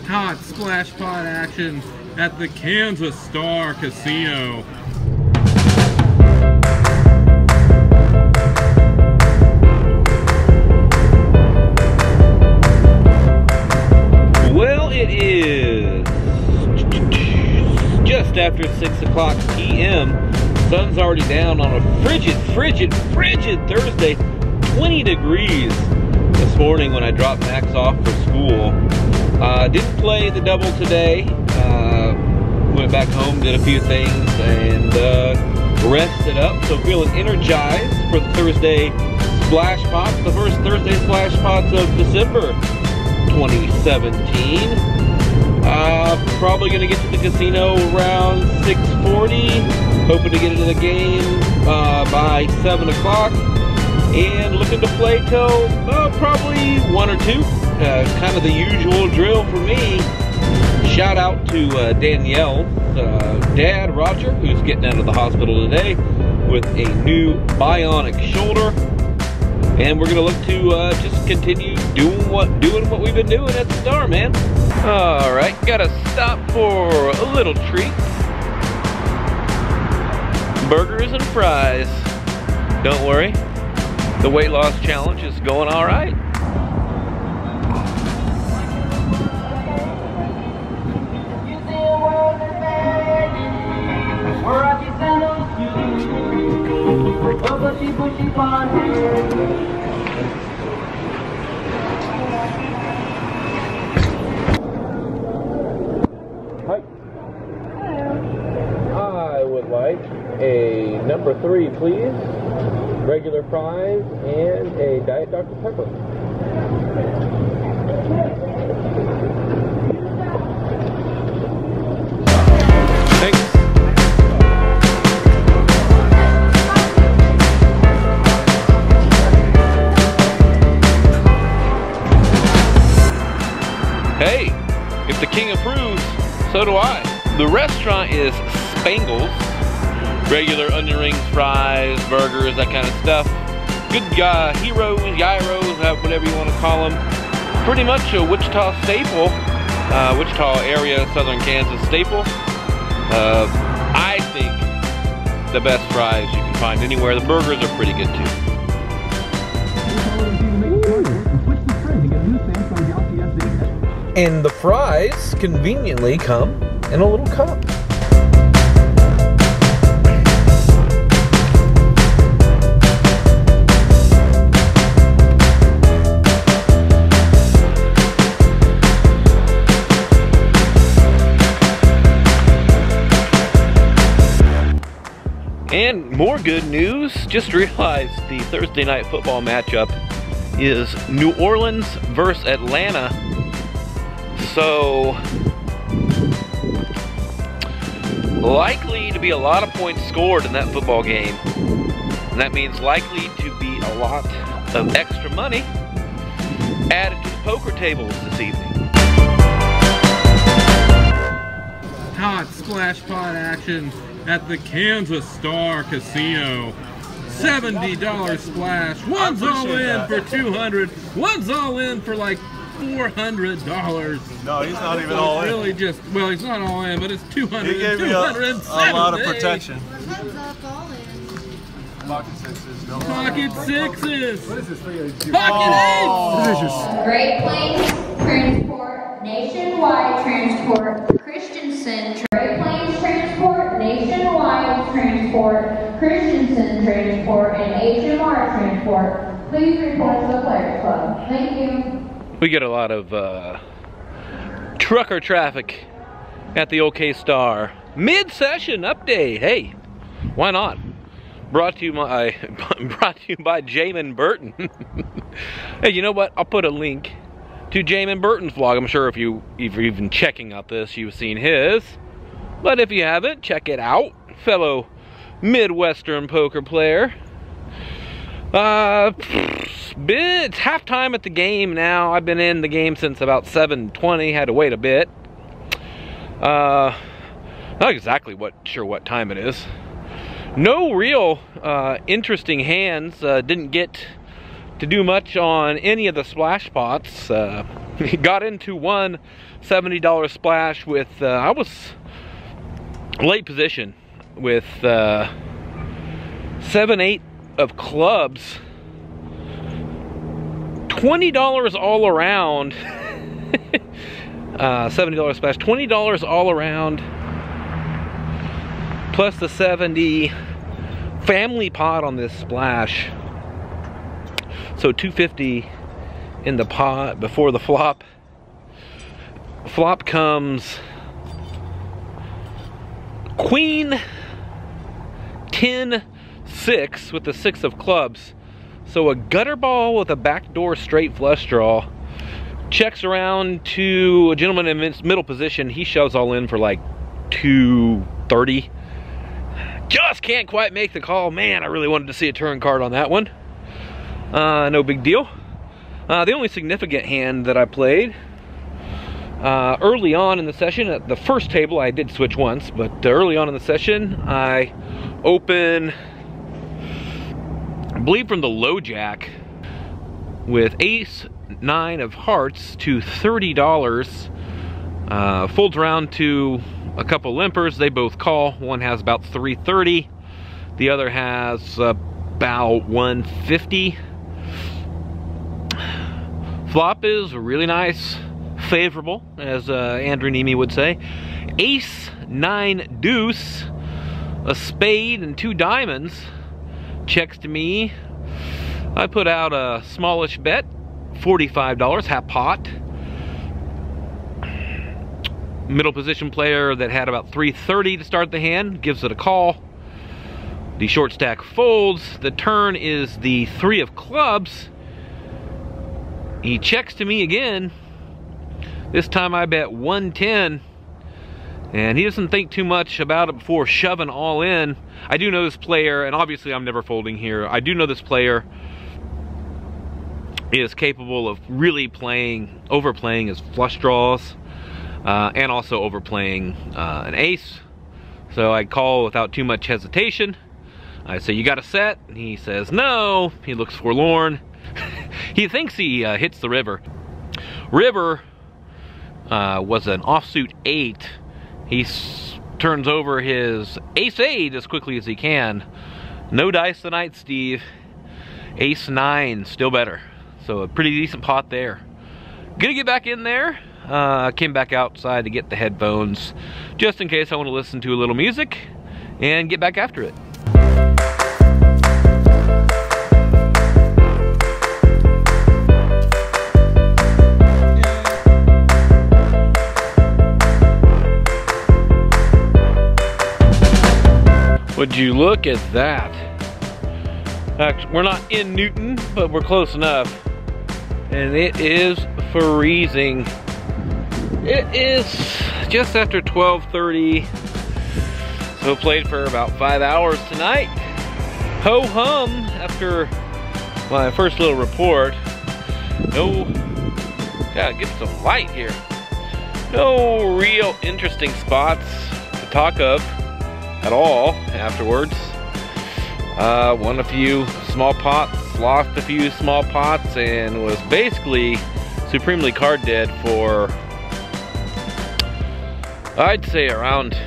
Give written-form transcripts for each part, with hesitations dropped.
Hot splash pod action at the Kansas Star Casino. Well, it is just after 6 o'clock p.m. Sun's already down on a frigid Thursday. 20 degrees this morning when I dropped Max off for school. Didn't play the double today. Went back home, did a few things, and rested up. So feeling energized for the Thursday splash pots, the first Thursday splash pots of December 2017. Probably gonna get to the casino around 6:40. Hoping to get into the game by 7 o'clock. And looking to play till probably 1 or 2. Kind of the usual drill for me. Shout out to Danielle's dad, Roger, who's getting out of the hospital today with a new bionic shoulder. And we're gonna look to just continue doing what we've been doing at the Star, man. All right, gotta stop for a little treat. Burgers and fries. Don't worry, the weight loss challenge is going all right. Hi. I would like a number 3, please. Regular fries and a Diet Dr. Pepper. Thanks. Hey, if the king approves, so do I. The restaurant is Spangles. Regular onion rings, fries, burgers, that kind of stuff. Good heroes, gyros, whatever you want to call them. Pretty much a Wichita staple. Wichita area, southern Kansas staple. I think the best fries you can find anywhere. The burgers are pretty good too. And the fries conveniently come in a little cup. And more good news, just realized the Thursday night football matchup is New Orleans versus Atlanta. So, likely to be a lot of points scored in that football game. And that means likely to be a lot of extra money added to the poker tables this evening. Hot splash pod action at the Kansas Star Casino. $70 splash. One's all in for $200. One's all in for like $400. No, he's not even all in. Really just, well, he's not all in, but it's $200. He gave me a lot of protection. Pocket sixes. Pocket sixes. What is this for you? Pocket eights. Great Plains Transport, Nationwide Transport, Christensen. Great Plains Transport, Nationwide Transport, Christensen Transport, and HMR Transport. Please report to the Players Club. Thank you. We get a lot of trucker traffic at the OK Star. Mid-session update. Hey, why not? Brought to you by Jamin Burton. Hey, you know what? I'll put a link to Jamin Burton's vlog. I'm sure if you're even checking out this, you've seen his. But if you haven't, check it out, fellow Midwestern poker player. It's halftime at the game now. I've been in the game since about 7:20. Had to wait a bit. Not exactly sure what time it is. No real interesting hands. Didn't get to do much on any of the splash pots. Got into one $70 splash with, I was late position with 7-8 of clubs. $20 all around. $70 splash, $20 all around, plus the 70 family pot on this splash. So $250 in the pot before the flop. Flop comes Queen 10-6 with the 6 of clubs. So a gutter ball with a backdoor straight flush draw. Checks around to a gentleman in middle position. He shoves all in for like 230. Just can't quite make the call. Man, I really wanted to see a turn card on that one. No big deal. The only significant hand that I played early on in the session, at the first table I did switch once, but early on in the session I open, I believe from the low jack, with ace 9 of hearts to $30. Folds around to a couple limpers. They both call. One has about 330. The other has about 150. Flop is really nice, favorable, as Andrew Nemi would say. Ace 9 deuce, a spade and 2 diamonds. Checks to me. I put out a smallish bet, $45, half pot. Middle position player that had about 330 to start the hand gives it a call. The short stack folds. The turn is the 3 of clubs. He checks to me again. This time I bet 110, and he doesn't think too much about it before shoving all in. I do know this player, and obviously I'm never folding here. I do know this player is capable of really overplaying his flush draws, and also overplaying an ace. So I call without too much hesitation. I say, "You got a set?" And he says no. He looks forlorn. He thinks he hits the river. River was an offsuit 8. He turns over his ace 8 as quickly as he can. No dice tonight, Steve. Ace 9, still better. So a pretty decent pot there. Gonna get back in there. Came back outside to get the headphones just in case I want to listen to a little music and get back after it. Would you look at that? Actually, we're not in Newton, but we're close enough. And it is freezing. It is just after 12:30. So played for about 5 hours tonight. Ho-hum after my first little report. No, gotta get some light here. No real interesting spots to talk of at all afterwards. Won a few small pots, lost a few small pots, and was basically supremely card dead for, I'd say, around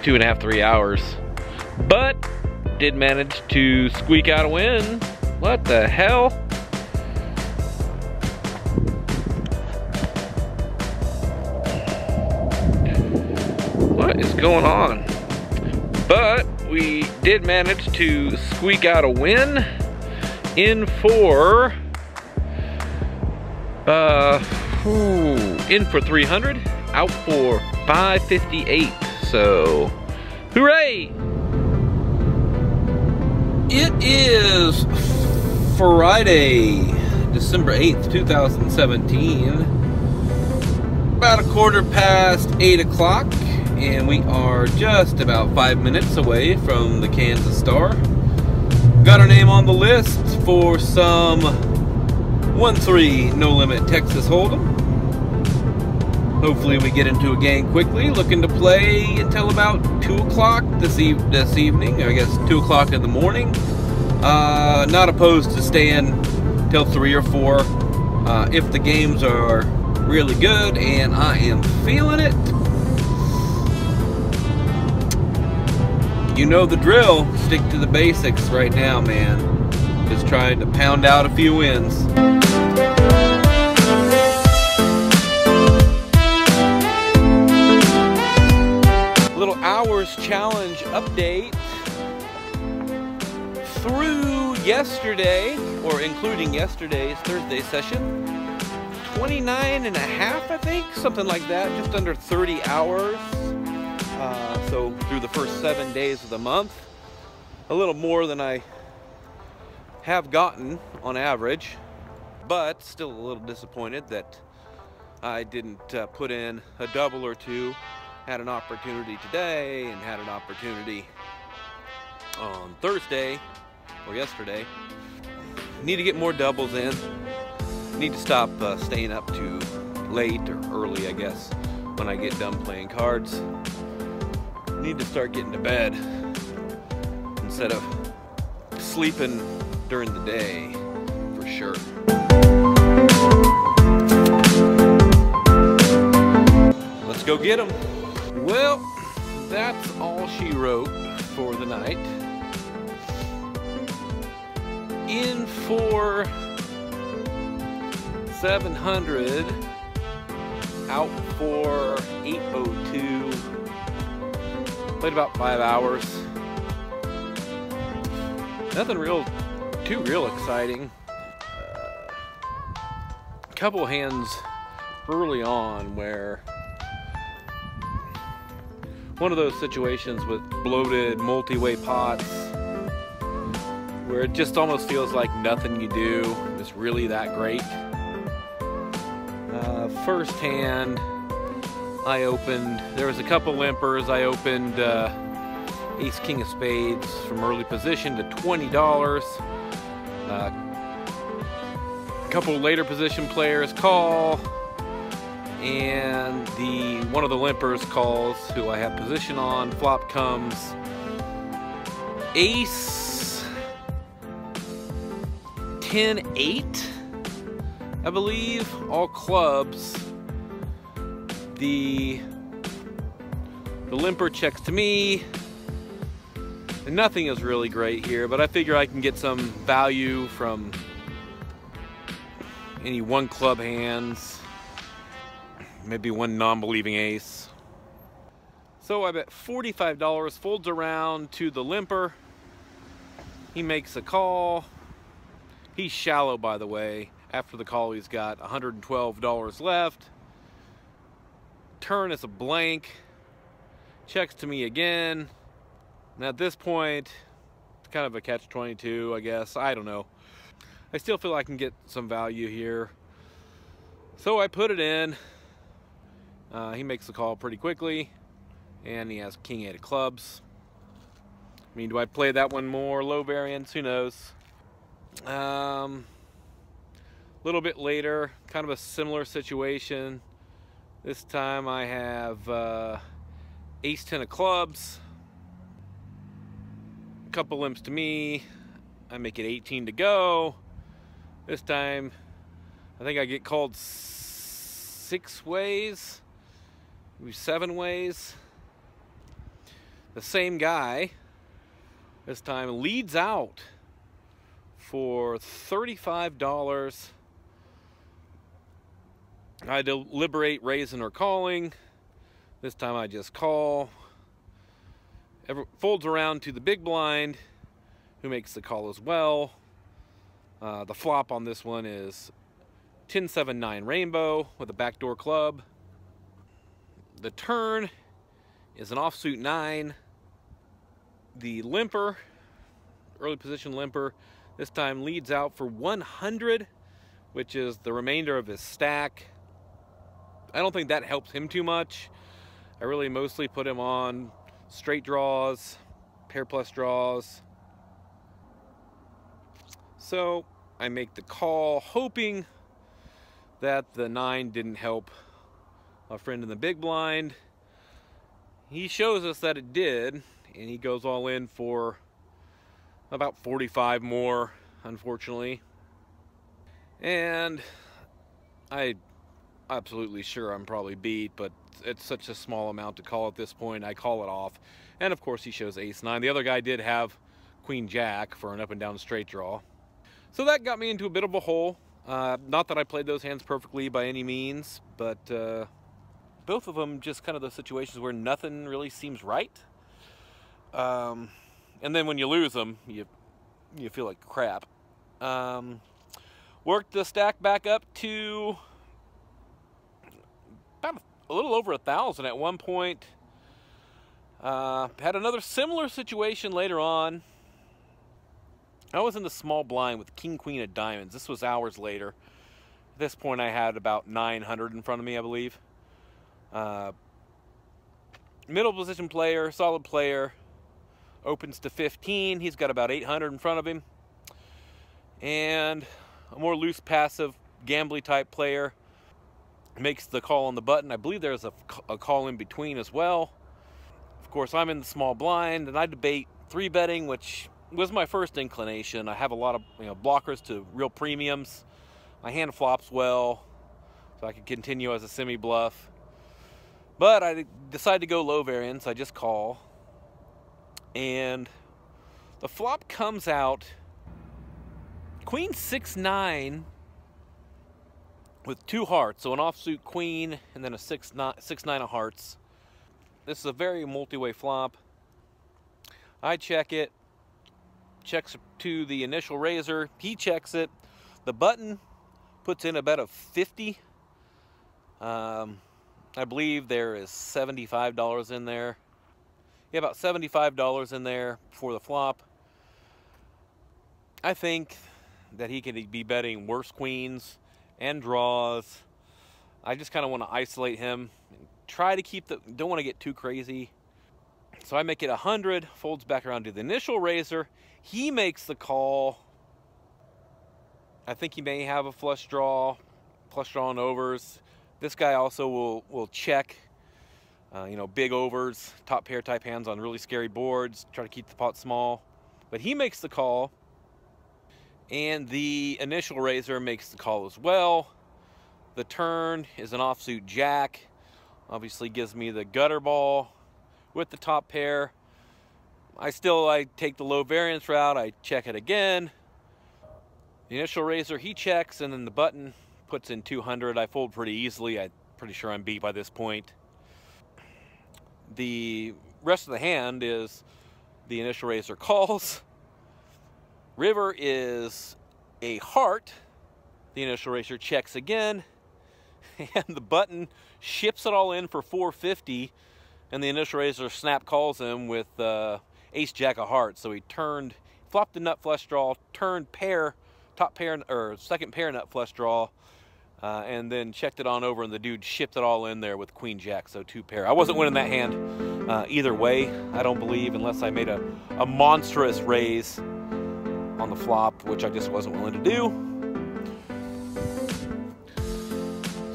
2.5 to 3 hours. But did manage to squeak out a win. What the hell? What is going on? But we did manage to squeak out a win in for in for 300, out for 558. So hooray! It is Friday, December 8th, 2017. About 8:15 o'clock. And we are just about 5 minutes away from the Kansas Star. Got our name on the list for some 1-3 no limit Texas Hold'em. Hopefully we get into a game quickly. Looking to play until about 2 o'clock this evening. I guess 2 o'clock in the morning. Not opposed to staying till 3 or 4 if the games are really good, and I am feeling it. You know the drill. Stick to the basics right now, man. Just trying to pound out a few wins. Little hours challenge update. Through yesterday, or including yesterday's Thursday session, 29 and a half, I think, something like that, just under 30 hours. So through the first 7 days of the month, a little more than I have gotten on average, but still a little disappointed that I didn't put in a double or two. Had an opportunity today and had an opportunity on Thursday or yesterday. Need to get more doubles in. Need to stop staying up too late or early, I guess, when I get done playing cards. Need to start getting to bed instead of sleeping during the day, for sure. Let's go get them. Well, that's all she wrote for the night. In for 700, out for 802. Played about 5 hours. Nothing too real exciting. A couple hands early on where one of those situations with bloated multi-way pots where it just almost feels like nothing you do is really that great. First hand I opened, there was a couple limpers. I opened Ace King of Spades from early position to $20. A couple later position players call, and one of the limpers calls, who I have position on. Flop comes Ace 10-8, I believe, all clubs. The limper checks to me, and nothing is really great here, but I figure I can get some value from any one club hands, maybe one non-believing ace. So I bet $45, folds around to the limper. He makes a call. He's shallow, by the way. After the call, he's got $112 left. Turn is a blank. Checks to me again. And at this point, it's kind of a catch-22, I guess. I don't know. I still feel I can get some value here. So I put it in. He makes the call pretty quickly. And he has King 8 of clubs. I mean, do I play that one more? Low variance? Who knows? A little bit later, kind of a similar situation. This time I have Ace 10 of clubs. A couple limps to me. I make it 18 to go. This time, I think I get called 6 ways, maybe 7 ways. The same guy this time leads out for $35. I deliberate raising or calling. This time I just call. Folds around to the big blind, who makes the call as well. The flop on this one is 10-7-9 rainbow with a backdoor club. The turn is an offsuit 9. The limper, early position limper, this time leads out for 100, which is the remainder of his stack. I don't think that helps him too much. I really mostly put him on straight draws, pair plus draws. So I make the call, hoping that the 9 didn't help a friend in the big blind. He shows us that it did, and he goes all in for about 45 more, unfortunately. And I absolutely sure I'm probably beat, but it's such a small amount to call at this point. I call it off. And of course he shows ace-9. The other guy did have queen-jack for an up and down straight draw. So that got me into a bit of a hole. Not that I played those hands perfectly by any means, but both of them just kind of those situations where nothing really seems right. And then when you lose them, you feel like crap. Worked the stack back up to about a little over 1,000 at one point. Had another similar situation later on. I was in the small blind with king queen of diamonds. This was hours later. At this point I had about 900 in front of me, I believe. Middle position player, solid player, opens to 15. He's got about 800 in front of him. And a more loose passive gambly type player makes the call on the button. I believe there's a call in between as well. Of course, I'm in the small blind, and I debate 3-betting, which was my first inclination. I have a lot of blockers to real premiums. My hand flops well, so I can continue as a semi-bluff. But I decided to go low variance. I just call. And the flop comes out queen 6-9 with 2 hearts. So an offsuit queen and then a 6-9 of hearts. This is a very multi-way flop. I check it. Checks to the initial raiser. He checks it. The button puts in a bet of 50. I believe there is $75 in there. Yeah, about $75 in there for the flop. I think that he could be betting worse queens and draws. I just kind of want to isolate him. Try to keep don't want to get too crazy. So I make it 100, folds back around to the initial raiser. He makes the call. I think he may have a flush draw and overs. This guy also will check, big overs, top pair type hands on really scary boards, try to keep the pot small. But he makes the call, and the initial raiser makes the call as well. The turn is an offsuit jack. Obviously gives me the gutter ball with the top pair. I take the low variance route. I check it again. The initial raiser, he checks, and then the button puts in 200. I fold pretty easily. I'm pretty sure I'm beat by this point. The rest of the hand is the initial raiser calls. River is a heart. The initial raiser checks again. And the button ships it all in for 450. And the initial raiser snap calls him with ace jack of hearts. So he flopped the nut flush draw, turned pair, top pair, or second pair nut flush draw, and then checked it on over, and the dude shipped it all in there with queen jack, so 2 pair. I wasn't winning that hand either way, I don't believe, unless I made a monstrous raise on the flop, which I just wasn't willing to do.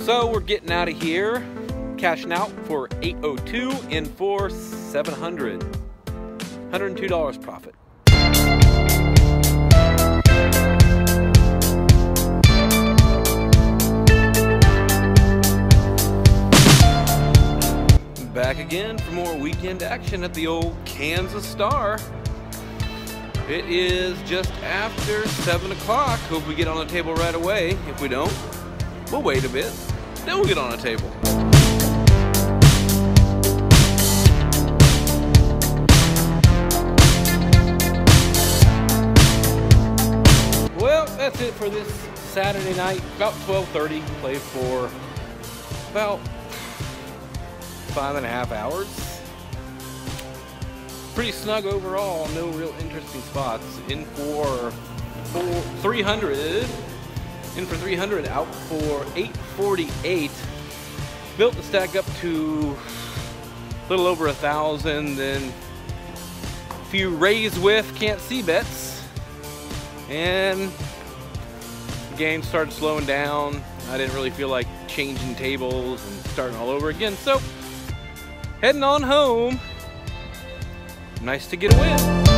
So we're getting out of here, cashing out for 802 in for 700. $102 profit. Back again for more weekend action at the old Kansas Star. It is just after 7 o'clock. Hope we get on the table right away. If we don't, we'll wait a bit. Then we'll get on a table. Well, that's it for this Saturday night. About 12:30. Played for about 5.5 hours. Pretty snug overall. No real interesting spots. In for 300. In for 300. Out for 848. Built the stack up to a little over 1,000. Then a few raise with can't see bets. And the game started slowing down. I didn't really feel like changing tables and starting all over again. So heading on home. Nice to get a win.